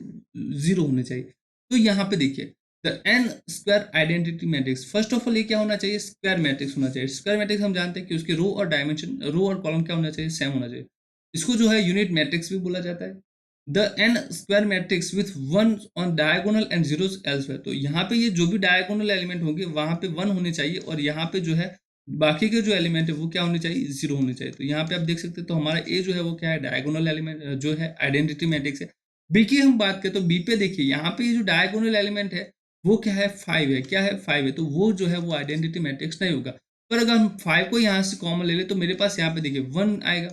0 होने चाहिए। तो यहाँ पे देखिए the n square identity matrix, first of all ये क्या होना चाहिए, स्क्वायर मैट्रिक्स होना चाहिए। स्क्वायर मैट्रिक्स हम जानते हैं कि उसके रो और डायमेंशन, रो और कॉलम क्या होना चाहिए, सेम होना चाहिए। इसको जो है यूनिट मैट्रिक्स भी बोला जाता है। The n square matrix with one on diagonal and zeros elsewhere, तो यहाँ पे ये जो भी डायगोनल एलिमेंट होंगे वहां पे 1 होने चाहिए और यहाँ पे जो है बाकी के जो एलिमेंट है वो क्या होने चाहिए, 0 होने चाहिए। तो यहाँ पे आप देख सकते हैं तो हमारा ए जो है वो क्या है, डायगोनल एलिमेंट जो है आइडेंटिटी मैट्रिक्स है। बी की हम बात करें तो बी पे देखिए यहाँ पे ये जो डायगोनल एलिमेंट है वो क्या है, 5 है। क्या है, 5 है। तो वो जो है वो आइडेंटिटी मैट्रिक्स नहीं होगा। पर अगर हम 5 को यहाँ से कॉमन ले ले तो मेरे पास यहाँ पे देखिए 1 आएगा,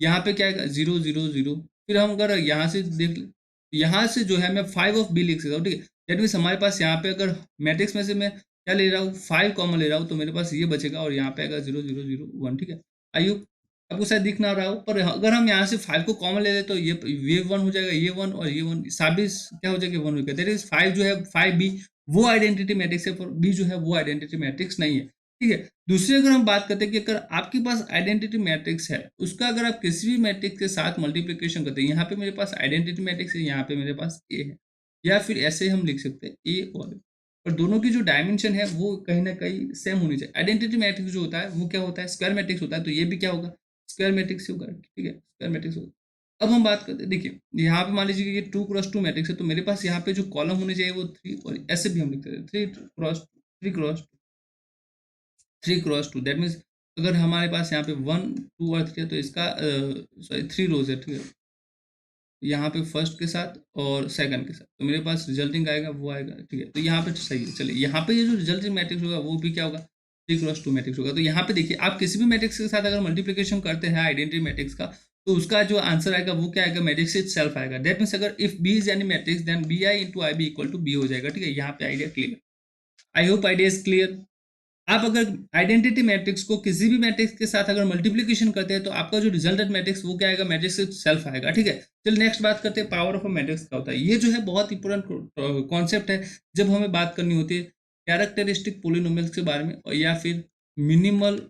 यहाँ पे क्या आएगा 0 0 0। फिर हम अगर यहाँ से देख ले, यहाँ से जो है मैं 5 ऑफ बी लिख सकता हूँ, ठीक है। दैट मीन्स हमारे पास यहाँ पे अगर मैट्रिक्स में से मैं क्या ले रहा हूँ, 5 कॉमन ले रहा हूँ तो मेरे पास ये बचेगा और यहाँ पे आएगा 0 0 0 1, ठीक है। आई होप आपको शायद दिख ना रहा हो, पर अगर हम यहाँ से 5 को कॉमन ले ले तो ये 1 हो जाएगा, ये 1 और ये 1 साबित क्या हो जाएगा, 1 हो जाएगा। दैट इज 5 जो है 5b वो आइडेंटिटी मैट्रिक्स है, पर बी जो है वो आइडेंटिटी मैट्रिक्स नहीं है, ठीक है। दूसरी अगर हम बात करते हैं कि अगर आपके पास आइडेंटिटी मैट्रिक्स है, उसका अगर आप किसी भी मैट्रिक्स के साथ मल्टीप्लिकेशन करते हैं, यहाँ पे मेरे पास आइडेंटिटी मैट्रिक्स है, यहाँ पे मेरे पास ए है, या फिर ऐसे हम लिख सकते हैं ए और B। और दोनों की जो डायमेंशन है वो कहीं ना कहीं सेम होनी चाहिए। आइडेंटिटी मैट्रिक्स जो होता है वो क्या होता है, स्क्वायर मैट्रिक्स होता है, तो ये भी क्या होगा, स्क्वायर मैट्रिक्स होगा, ठीक है, स्क्वायर मैट्रिक्स होगा। अब हम बात करते हैं, देखिए यहाँ पे मान लीजिए कि ये 2 × 2 मैट्रिक्स है, तो मेरे पास यहाँ पे जो कॉलम होने चाहिए वो 3, और ऐसे भी हम लिखते हैं 3 × 2 दैट मीन्स अगर हमारे पास यहाँ पे 1 2 और 3 है तो इसका सॉरी 3 रोज है, ठीक है, यहाँ पे फर्स्ट के साथ और सेकंड के साथ, तो मेरे पास रिजल्टिंग आएगा वो आएगा, ठीक है। तो यहाँ पे सही है। चलिए यहाँ पे ये जो रिजल्टिंग मैट्रिक्स होगा वो भी क्या होगा, 3 × 2 मैट्रिक्स होगा। तो यहाँ पे देखिए आप किसी भी मैट्रिक्स के साथ अगर मल्टीप्लिकेशन करते हैं आइडेंटिटी मैट्रिक्स का, तो उसका जो आंसर आएगा वो क्या आएगा, मैट्रिक्स इट सेल्फ आएगा। दैट मीन्स अगर if B is any matrix then B I into I B equal to B हो जाएगा, ठीक है। यहाँ पे idea clear, I hope idea is clear. आप अगर आइडेंटिटी मैट्रिक्स को किसी भी मैट्रिक्स के साथ अगर मल्टीप्लिकेशन करते हैं तो आपका जो रिजल्टेंट मैट्रिक्स वो क्या आएगा, मैट्रिक्स सेल्फ आएगा, ठीक है। चलिए नेक्स्ट बात करते हैं पावर ऑफ अ मैट्रिक्स क्या होता है। ये जो है बहुत इंपॉर्टेंट कॉन्सेप्ट है जब हमें बात करनी होती है कैरेक्टरिस्टिक पोलिनोमियल्स के बारे में, और या फिर मिनिमल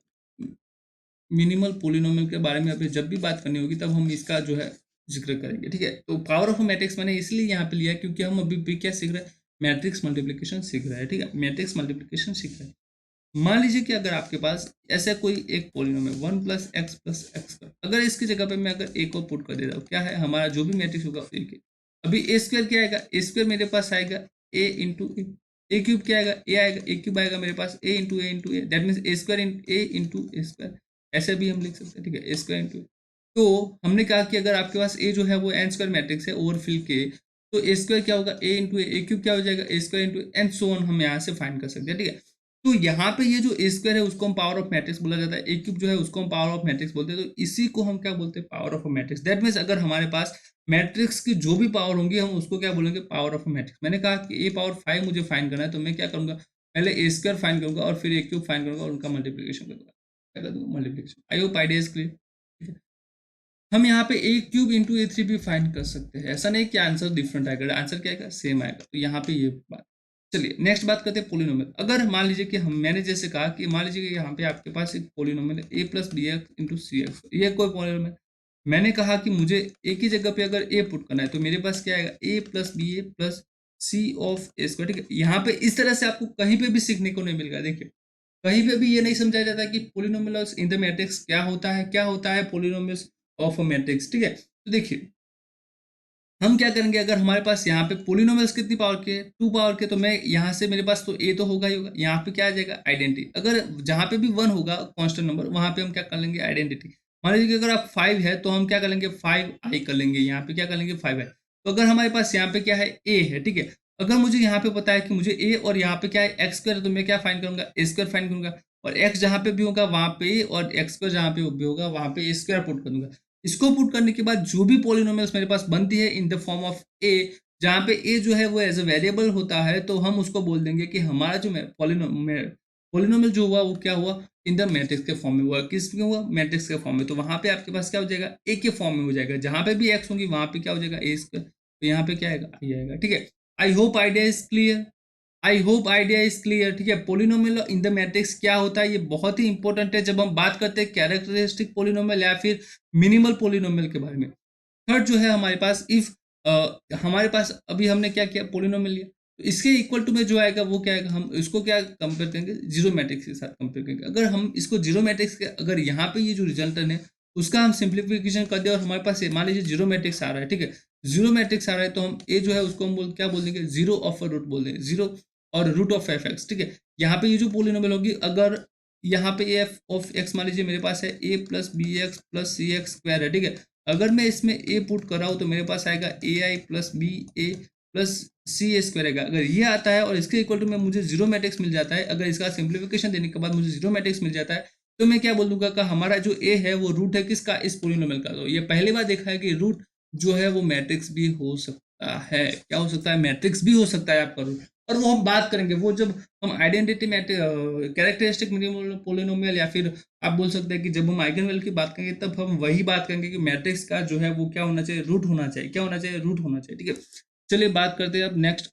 मिनिमल पोलिनोमियल के बारे में अभी जब भी बात करनी होगी तब हम इसका जो है जिक्र करेंगे, ठीक है। तो पावर ऑफ मैट्रिक्स मैंने इसलिए यहाँ पे लिया है क्योंकि हम अभी भी क्या सीख रहे हैं, मैट्रिक्स मल्टीप्लिकेशन सीख रहे हैं, ठीक है, मैट्रिक्स मल्टीप्लिकेशन सीख रहे हैं। मान लीजिए कि अगर आपके पास ऐसा कोई एक पॉलिनोमियल 1 प्लस एक्स, अगर इसकी जगह पे मैं अगर ए को पुट कर देता हूँ, क्या है हमारा जो भी मैट्रिक्स होगा ए। अभी ए स्क्वायर क्या आएगा, ए स्क्वायर मेरे पास आएगा ए इंटू ए क्यूब क्या आएगा, ए आएगा, ए क्यूब आएगा मेरे पास A into A, that means A square A into A square, ऐसे भी हम लिख सकते हैं, ठीक है, ए स्क्वायर इंटू। तो हमने कहा कि अगर आपके पास ए जो है वो एन स्क्वायर मैट्रिक्स है ओवरफिल के, तो ए स्क्वायर क्या होगा, ए इंटू ए क्यूब क्या हो जाएगा, A square into and so on, हम यहाँ से फाइंड कर सकते हैं, ठीक है। तो यहाँ पे ये जो ए स्क्वायर है उसको हम पावर ऑफ मैट्रिक्स बोला जाता है, ए क्यूब जो है उसको हम पावर ऑफ मैट्रिक्स बोलते हैं, तो इसी को हम क्या बोलते हैं, power of matrix. That means अगर हमारे पास मैट्रिक्स की जो भी पावर होंगी हम उसको क्या बोलेंगे, पावर ऑफ मैट्रिक्स। मैंने कहा कि ए पावर 5 मुझे फाइंड करना है, तो मैं क्या करूंगा, पहले ए स्क्वायर फाइंड करूंगा और फिर ए क्यूब फाइंड करूंगा और उनका मल्टीप्लीकेशन करूंगा, क्या कर दूंगा, multiplication. I hope idea is clear. हम यहाँ पे ए क्यूब इंटू ए थ्री भी फाइंड कर सकते हैं, ऐसा नहीं कि आंसर डिफरेंट आएगा, आंसर क्या आएगा, सेम आएगा। तो यहाँ पे ये बात। चलिए नेक्स्ट बात करते हैं पोलिनोमियल। अगर मान लीजिए कि मैंने जैसे कहा कि मान लीजिए कि यहाँ पे आपके पास एक पोलिनोमियल है ए प्लस बी एक्स इंटू सी एक्स, ये कोई पोलिनोमियल। मैंने कहा कि मुझे ए की जगह पे अगर ए पुट करना है तो मेरे पास क्या आएगा, A plus B A plus C of A square, ठीक है। यहाँ पे इस तरह से आपको कहीं पे भी सीखने को नहीं मिलेगा। देखिए कहीं पे भी ये नहीं समझाया जाता कि पोलिनोमियल्स इन द मैट्रिक्स क्या होता है, क्या होता है पोलिनोमियल्स ऑफ अ मैट्रिक्स, ठीक है। तो देखिए हम क्या करेंगे, अगर हमारे पास यहाँ पे पोलिनोमियल्स कितनी पावर के, 2 पावर के, तो मैं यहाँ से मेरे पास तो ए तो होगा ही होगा, यहाँ पे क्या आ जाएगा, आइडेंटिटी। अगर जहाँ पे भी 1 होगा कांस्टेंट नंबर, वहाँ पे हम क्या कर लेंगे, आइडेंटिटी। मान लीजिए कि अगर आप 5 है तो हम क्या कर लेंगे, 5i कर लेंगे, यहाँ पे क्या कर लेंगे, 5i। तो अगर हमारे पास यहाँ पे क्या है, ए है, ठीक है। अगर मुझे यहाँ पे पता है कि मुझे ए और यहाँ पे क्या है, एक्स स्क्वायर, तो मैं क्या फाइंड करूंगा, ए स्क्वायर फाइंड करूंगा, और एक्स जहाँ पे भी होगा वहाँ पे, और एक्स स्क्वायर जहाँ पे भी होगा वहाँ पे ए स्क्वायर पुट कर दूंगा। इसको पुट करने के बाद जो भी पॉलिनोमियल्स मेरे पास बनती है इन द फॉर्म ऑफ ए, जहाँ पे ए जो है वो एज अ वेरिएबल होता है, तो हम उसको बोल देंगे कि हमारा जो पॉलिनोमियल जो हुआ वो क्या हुआ, इन द मैट्रिक्स के फॉर्म में हुआ। किस में हुआ, मैट्रिक्स के फॉर्म में। तो वहां पे आपके पास क्या हो जाएगा, ए के फॉर्म में हो जाएगा, जहां पे भी एक्स होंगी वहां पे क्या हो जाएगा, ए स्क्वायर। तो यहाँ पे क्या आएगा, आई आएगा, ठीक है। I hope idea is clear, I hope idea is clear, ठीक है। पोलिनोमियल इन द मैट्रिक्स क्या होता है, ये बहुत ही इंपॉर्टेंट है जब हम बात करते हैं कैरेक्टरिस्टिक पोलिनोमियल या फिर मिनिमल पोलिनोमियल के बारे में। थर्ड जो है हमारे पास, इफ हमारे पास अभी हमने क्या किया, पोलिनोमियल लिया, तो इसके इक्वल टू में जो आएगा वो क्या आएगा, हम इसको क्या कंपेयर करेंगे, जीरो मैट्रिक्स के साथ कंपेयर करेंगे। अगर हम इसको जीरो मैट्रिक्स के, अगर यहाँ पे ये जो रिजल्टन है उसका हम सिंप्लीफिकेशन कर दे और हमारे पास मान लीजिए जीरो मैट्रिक्स आ रहा है, ठीक है, जीरो मैट्रिक्स आ रहा है, तो हम ए जो है उसको हम क्या बोल देंगे, जीरो ऑफ अ रूट बोल देंगे, जीरो और रूट ऑफ एफ एक्स, ठीक है। यहाँ पे ये जो पोलिनोमियल होगी, अगर यहाँ पे एफ ऑफ एक्स मान लीजिए मेरे पास है ए प्लस बी एक्स प्लस सी एक्स स्क्वायर है, ठीक है। अगर मैं इसमें ए पुट कर रहा हूँ तो मेरे पास आएगा ए आई plus B A plus C A square आएगा। अगर ये आता है और इसके इक्वल टू में मुझे जीरो मैट्रिक्स मिल जाता है, अगर इसका सिंप्लीफिकेशन देने के बाद मुझे जीरो मैट्रिक्स मिल जाता है, तो मैं क्या बोल दूंगा कि हमारा जो ए है वो रूट है किसका, इस पोलिनोमियल का। तो ये पहली बार देखा है कि रूट जो है वो मैट्रिक्स भी हो सकता है। क्या हो सकता है, मैट्रिक्स भी हो सकता है आपका रूट। और वो हम बात करेंगे वो जब हम आइडेंटिटी कैरेक्टरिस्टिक पोलिनोमियल, या फिर आप बोल सकते हैं कि जब हम आइगन वैल्यू की बात करेंगे तब हम वही बात करेंगे कि मैट्रिक्स का जो है वो क्या होना चाहिए, रूट होना चाहिए, क्या होना चाहिए, रूट होना चाहिए, ठीक है। चलिए बात करते हैं अब नेक्स्ट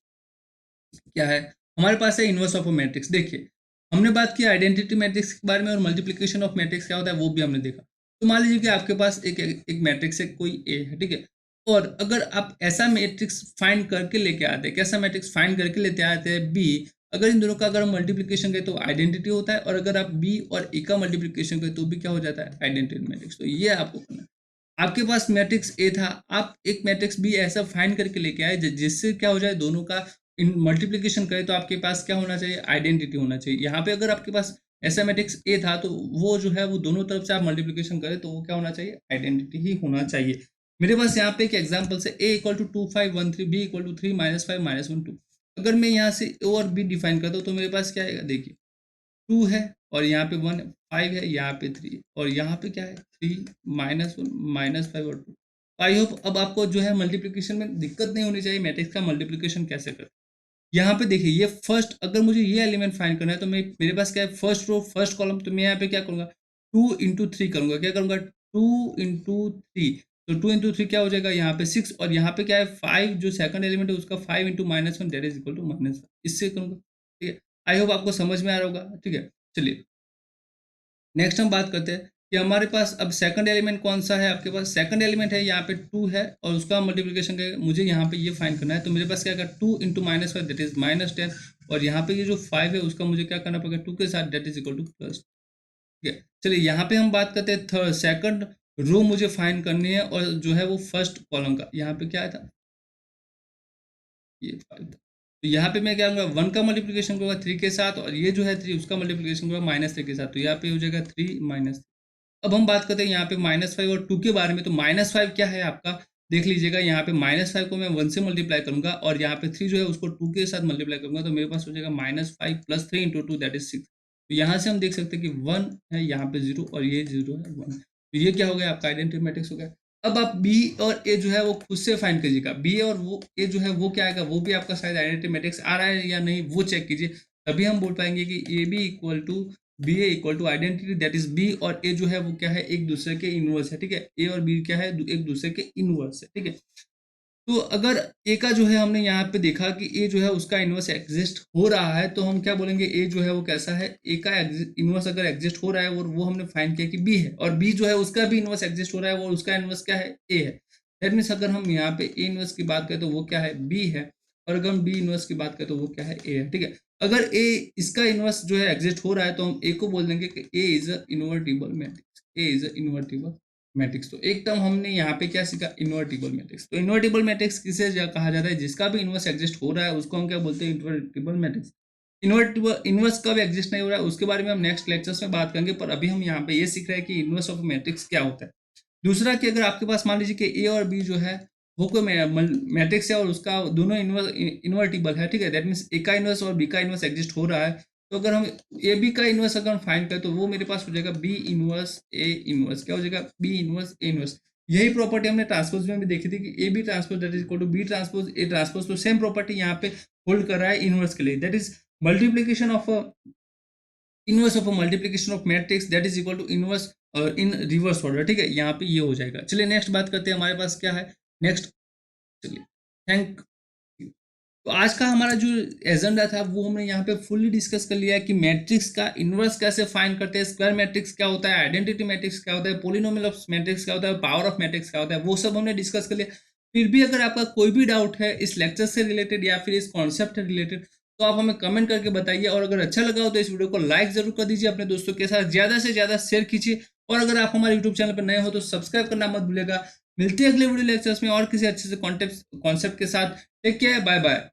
क्या है, हमारे पास है इनवर्स ऑफ अ मैट्रिक्स। देखिए हमने बात की आइडेंटिटी मैट्रिक्स के बारे में, और मल्टीप्लीकेशन ऑफ मैट्रिक्स क्या होता है वो भी हमने देखा। तो मान लीजिए कि आपके पास एक मैट्रिक्स है, कोई ए है, ठीक है। और अगर आप ऐसा मैट्रिक्स फाइंड करके लेके आते हैं, कैसा मैट्रिक्स फाइंड करके लेते आते हैं, बी, अगर इन दोनों का अगर हम मल्टीप्लीकेशन करें तो आइडेंटिटी होता है, और अगर आप बी और ए का मल्टीप्लीकेशन करें तो भी क्या हो जाता है, आइडेंटिटी मैट्रिक्स। तो ये आपको करना है। आपके पास मैट्रिक्स ए था, आप एक मैट्रिक्स बी ऐसा फाइंड करके लेके आए जिससे क्या हो जाए, दोनों का इन मल्टीप्लीकेशन करें तो आपके पास क्या होना चाहिए, आइडेंटिटी होना चाहिए। यहाँ पे अगर आपके पास ऐसा मैट्रिक्स ए था तो वो जो है वो दोनों तरफ से आप मल्टीप्लीकेशन करें तो वो क्या होना चाहिए, आइडेंटिटी ही होना चाहिए। मेरे पास यहाँ पे एक एग्जाम्पल है, A equal to 2513, B equal to 3 - 5 - 1 2। अगर मैं यहाँ से ए और बी डिफाइन करता हूँ तो मेरे पास क्या आएगा, देखिए 2 है और यहाँ पे 1 5 है, यहाँ पे 3 और यहाँ पे क्या है 3 -1 -5 और 2। आई होप अब आपको जो है मल्टीप्लिकेशन में दिक्कत नहीं होनी चाहिए, मैट्रिक्स का मल्टीप्लिकेशन कैसे करें। यहाँ पे देखिए ये फर्स्ट, अगर मुझे ये एलिमेंट फाइंड करना है तो मैं, मेरे पास क्या है, फर्स्ट रो फर्स्ट कॉलम, तो मैं यहाँ पे क्या करूँगा, 2 × 3 करूँगा, क्या करूँगा 2 × 3। तो 2 × 3 क्या हो जाएगा, यहाँ पे 6 और यहाँ पे क्या है 5, जो सेकंड एलिमेंट है उसका 5 × -1 दैट इज इक्वल टू -1, इससे करूँगा, ठीक है। आई होप आपको समझ में आ रहा होगा, ठीक है। चलिए नेक्स्ट हम बात करते हैं कि हमारे पास अब सेकंड एलिमेंट कौन सा है, आपके पास सेकंड एलिमेंट है यहाँ पे 2 है और उसका मल्टीप्लिकेशन करें, मुझे यहाँ पे ये फाइंड करना है। तो मेरे पास क्या है 2 × -5 दैट इज -10 और यहाँ पे ये जो 5 है उसका मुझे क्या करना पड़ेगा 2 के साथ, that is equal two plus. ठीक है, चलिए यहाँ पे हम बात करते हैं थर्ड सेकंड रो मुझे फाइंड करनी है, और जो है वो फर्स्ट कॉलम का, यहाँ पे क्या था, ये 5 था। तो यहाँ पे मैं क्या करूँगा, 1 का मल्टीप्लीकेशन करूँगा 3 के साथ, और ये जो है 3 उसका मल्टीप्लीकेशन करूँगा -3 के साथ, तो यहाँ पे हो जाएगा 3 माइनस। अब हम बात करते हैं यहाँ पे -5 और 2 के बारे में। तो -5 क्या है आपका, देख लीजिएगा, यहाँ पे -5 को मैं 1 से मल्टीप्लाई करूंगा, और यहाँ पे 3 जो है उसको 2 के साथ मल्टीप्लाई करूंगा, तो मेरे पास हो जाएगा -5 + 3 × 2 दैट इज 6। तो यहाँ से हम देख सकते हैं कि 1 है, यहाँ पे 0 और ये 0 है 1। तो ये क्या हो गया, आपका आइडेंटिटी मैट्रिक्स हो गया। अब आप बी और ए जो है वो खुद से फाइंड कीजिएगा, बी और वो ए जो है वो क्या आएगा, वो भी आपका शायद आइडेंटिटी मैट्रिक्स आ रहा है या नहीं वो चेक कीजिए, तभी हम बोल पाएंगे कि A B equal to B A equal to identity, that is B और ए जो है वो क्या है, एक दूसरे के इनवर्स है। ठीक है, ए और बी क्या है, एक दूसरे के इनवर्स है। ठीक है, तो अगर ए का जो है हमने यहाँ पे देखा कि ए जो है उसका इनवर्स एग्जिस्ट हो रहा है, तो हम क्या बोलेंगे, ए जो है वो कैसा है, ए का इनवर्स अगर एग्जिस्ट हो रहा है और वो हमने फाइंड किया कि बी है, और बी जो है उसका भी इनवर्स एग्जिस्ट हो रहा है और उसका इनवर्स क्या है, ए है। दैट मीन्स अगर हम यहाँ पे ए इनवर्स की बात करें तो वो क्या है, बी है, और अगर हम बी इनवर्स की बात करें तो वो क्या है, ए है। ठीक है, अगर ए इसका इनवर्स जो है एग्जिस्ट हो रहा है तो हम ए को बोल देंगे कि A is a invertible matrix, A is a invertible matrix. तो एक टर्म हमने यहाँ पे क्या सीखा, इन्वर्टिबल मैट्रिक्स। तो इन्वर्टिबल मैट्रिक्स किसे कहा जाता है, जिसका भी इनवर्स एग्जिस्ट हो रहा है उसको हम क्या बोलते हैं, इन्वर्टिबल मैट्रिक्स। इन्वर्टिबल इनवर्स कब एग्जिस्ट नहीं हो रहा है उसके बारे में हम नेक्स्ट लेक्चर्स में बात करेंगे, पर अभी हम यहाँ पे ये सीख रहे हैं कि इनवर्स ऑफ मैट्रिक्स क्या होता है। दूसरा कि अगर आपके पास मान लीजिए कि ए और बी जो है वो कोई मैट्रिक्स है और उसका दोनों इन्वर्टिबल है। ठीक है, दैट मीन्स ए का इनवर्स और बी का इनवर्स एग्जिस्ट हो रहा है, तो अगर हम ए बी का इनवर्स अगर हम फाइंड करें तो वो मेरे पास हो जाएगा बी इनवर्स ए इनवर्स, क्या हो जाएगा, बी इनवर्स ए इनवर्स। यही प्रॉपर्टी हमने ट्रांसपोज में भी देखी थी कि A B transpose that is equal to B transpose A transpose. तो सेम प्रॉपर्टी यहाँ पे होल्ड कर रहा है इनवर्स के लिए, that is multiplication of inverse of multiplication of matrix that is equal to inverse in reverse order. ठीक है, यहाँ पे ये हो जाएगा। चलिए नेक्स्ट बात करते हैं, हमारे पास क्या है नेक्स्ट। चलिए, थैंक यू। तो आज का हमारा जो एजेंडा था वो हमने यहाँ पे फुल्ली डिस्कस कर लिया है कि मैट्रिक्स का इनवर्स कैसे फाइंड करते हैं, स्क्वायर मैट्रिक्स क्या होता है, आइडेंटिटी मैट्रिक्स क्या होता है, पोलिनोमियल ऑफ मैट्रिक्स क्या होता है, पावर ऑफ मैट्रिक्स क्या होता है, वो सब हमने डिस्कस कर लिया। फिर भी अगर आपका कोई भी डाउट है इस लेक्चर से रिलेटेड या फिर इस कॉन्सेप्ट से रिलेटेड, तो आप हमें कमेंट करके बताइए, और अगर अच्छा लगा हो तो इस वीडियो को लाइक जरूर कर दीजिए, अपने दोस्तों के साथ ज़्यादा से ज़्यादा शेयर कीजिए, और अगर आप हमारे यूट्यूब चैनल पर नए हो तो सब्सक्राइब करना मत भूलिएगा। मिलते हैं अगले वीडियो लेक्चर्स में और किसी अच्छे से कॉन्सेप्ट के साथ। Take care, bye bye.